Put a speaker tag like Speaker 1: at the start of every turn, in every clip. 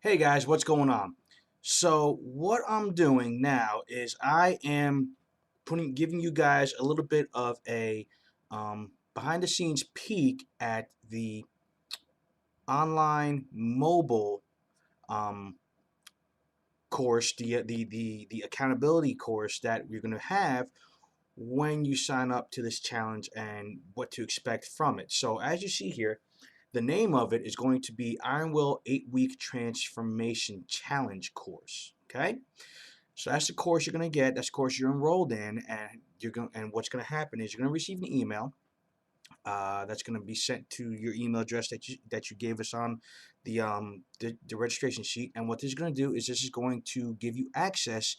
Speaker 1: Hey guys, what's going on? So what I'm doing now is I am giving you guys a little bit of a behind the scenes peek at the online mobile um, course, the accountability course that we're going to have when you sign up to this challenge and what to expect from it. So as you see here, the name of it is going to be Iron Will 8-Week Transformation Challenge course. Okay, so that's the course you're going to get. That's the course you're enrolled in, and what's going to happen is you're going to receive an email. That's going to be sent to your email address that you gave us on the registration sheet. And what this is going to do is this is going to give you access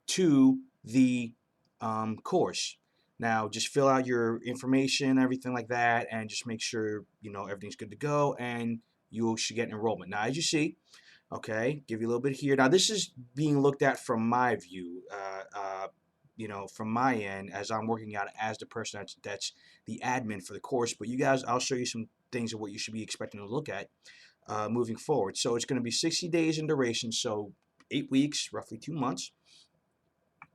Speaker 1: to the course. Now, just fill out your information, everything like that, and just make sure everything's good to go, and you should get an enrollment. Now, as you see, okay, give you a little bit here. Now, this is being looked at from my view, from my end as I'm working out as the person that's the admin for the course. But you guys, I'll show you some things of what you should be expecting to look at moving forward. So it's going to be 60 days in duration, so 8 weeks, roughly 2 months.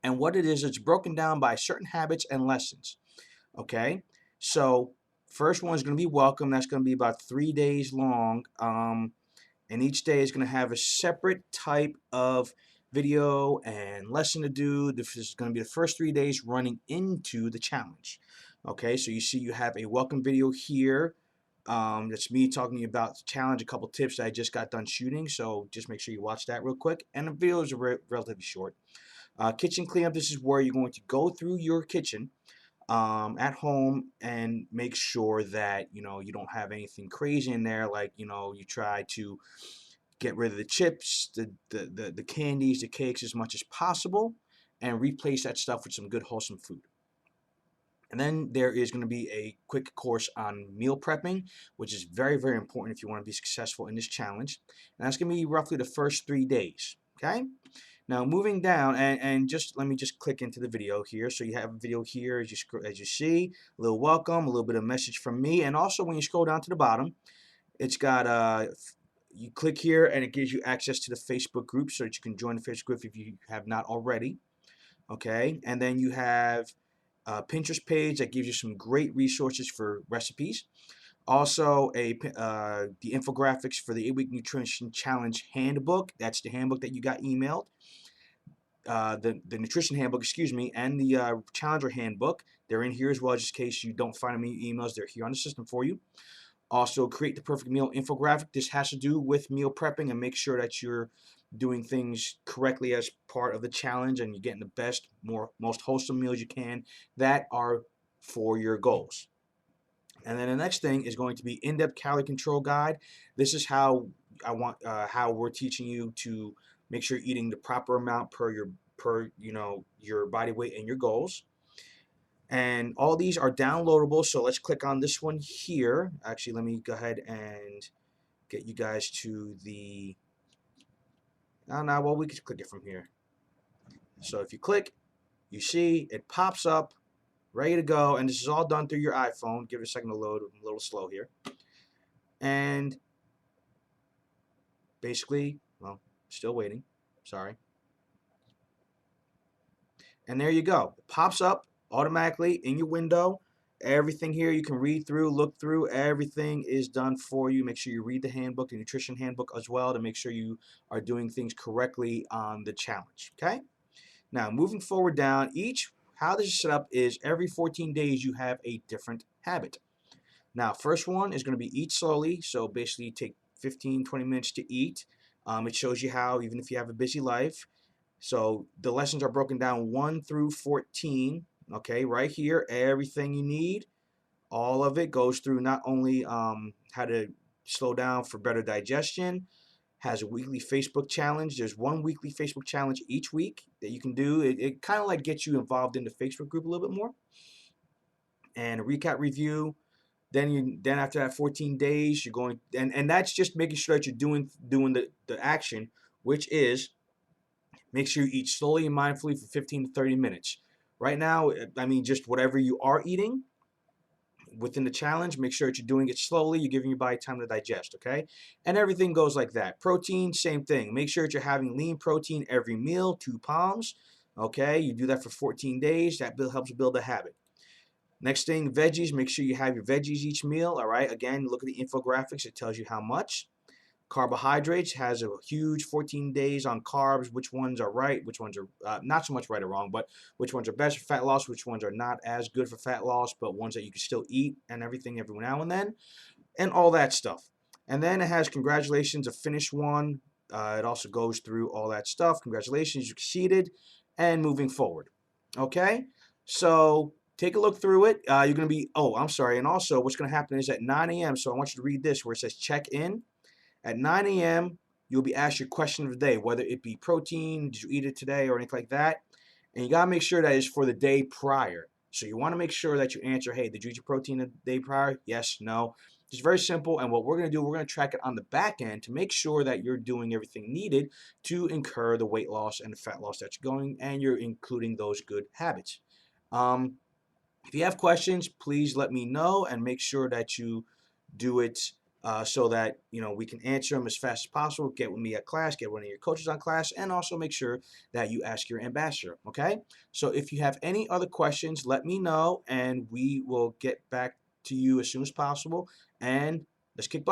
Speaker 1: And what it is, it's broken down by certain habits and lessons. Okay, so first one is going to be welcome. That's going to be about 3 days long. And each day is going to have a separate type of video and lesson to do. This is going to be the first 3 days running into the challenge. Okay, so you see you have a welcome video here. That's me talking about the challenge, a couple tips that I just got done shooting. So just make sure you watch that real quick. And the videos are relatively short. Kitchen cleanup, this is where you're going to go through your kitchen at home and make sure that you don't have anything crazy in there, like you try to get rid of the chips, the candies, the cakes as much as possible, and replace that stuff with some good wholesome food. And then there is going to be a quick course on meal prepping, which is very, very important if you want to be successful in this challenge. And that's going to be roughly the first 3 days. Okay. Now moving down, and just let me just click into the video here. So you have a video here as you see, a little welcome, a little bit of message from me, and also when you scroll down to the bottom, it's got you click here and it gives you access to the Facebook group so that you can join the Facebook group if you have not already. Okay, and then you have a Pinterest page that gives you some great resources for recipes. Also, the infographics for the 8-Week Nutrition Challenge handbook. That's the handbook that you got emailed. The nutrition handbook, excuse me, and the challenger handbook. They're in here as well, just in case you don't find them in your emails. They're here on the system for you. Also, create the perfect meal infographic. This has to do with meal prepping and make sure that you're doing things correctly as part of the challenge and you're getting the best, most wholesome meals you can that are for your goals. And then the next thing is going to be in-depth calorie control guide. This is how we're teaching you to make sure you're eating the proper amount per your body weight and your goals. And all these are downloadable. So let's click on this one here. Actually, let me go ahead and get you guys to the. Oh, no, well, we could click it from here. So if you click, you see it pops up, ready to go, and this is all done through your iPhone. Give it a second to load. I'm a little slow here. And basically, well, still waiting. Sorry. And there you go. It pops up automatically in your window. Everything here you can read through, look through. Everything is done for you. Make sure you read the handbook, the nutrition handbook as well, to make sure you are doing things correctly on the challenge. Okay? Now, moving forward down, how this is set up is every 14 days you have a different habit. Now, first one is going to be eat slowly. So basically, take 15, 20 minutes to eat. It shows you how, even if you have a busy life. So the lessons are broken down 1 through 14. Okay, right here, everything you need, all of it goes through not only how to slow down for better digestion, has a weekly Facebook challenge. There's one weekly Facebook challenge each week that you can do. It kind of like gets you involved in the Facebook group a little bit more. And a recap review. Then after that 14 days, you're going and that's just making sure that you're doing the action, which is make sure you eat slowly and mindfully for 15 to 30 minutes. Right now, I mean, just whatever you are eating, within the challenge, make sure that you're doing it slowly. You're giving your body time to digest, okay? And everything goes like that. Protein, same thing. Make sure that you're having lean protein every meal, 2 pounds, okay? You do that for 14 days. That helps build a habit. Next thing, veggies. Make sure you have your veggies each meal, all right? Again, look at the infographics. It tells you how much. Carbohydrates has a huge 14 days on carbs, which ones are right, which ones are not so much right or wrong, but which ones are best for fat loss, which ones are not as good for fat loss, but ones that you can still eat and everything every now and then, and all that stuff. And then it has congratulations, a finished one. It also goes through all that stuff. Congratulations, you succeeded, and moving forward. Okay, so take a look through it. You're going to be, oh, I'm sorry. And also, what's going to happen is at 9 a.m., so I want you to read this where it says check in. At 9 a.m., you'll be asked your question of the day, whether it be protein, did you eat it today, or anything like that. And you got to make sure that it's for the day prior. So you want to make sure that you answer, hey, did you eat your protein the day prior? Yes, no. It's very simple. And what we're going to do, we're going to track it on the back end to make sure that you're doing everything needed to incur the weight loss and the fat loss that you're going, and you're including those good habits. If you have questions, please let me know and make sure that you do it so that we can answer them as fast as possible. Get with me at class, get one of your coaches on class, and also make sure that you ask your ambassador. Okay? So if you have any other questions, let me know, and we will get back to you as soon as possible. And let's kick butt.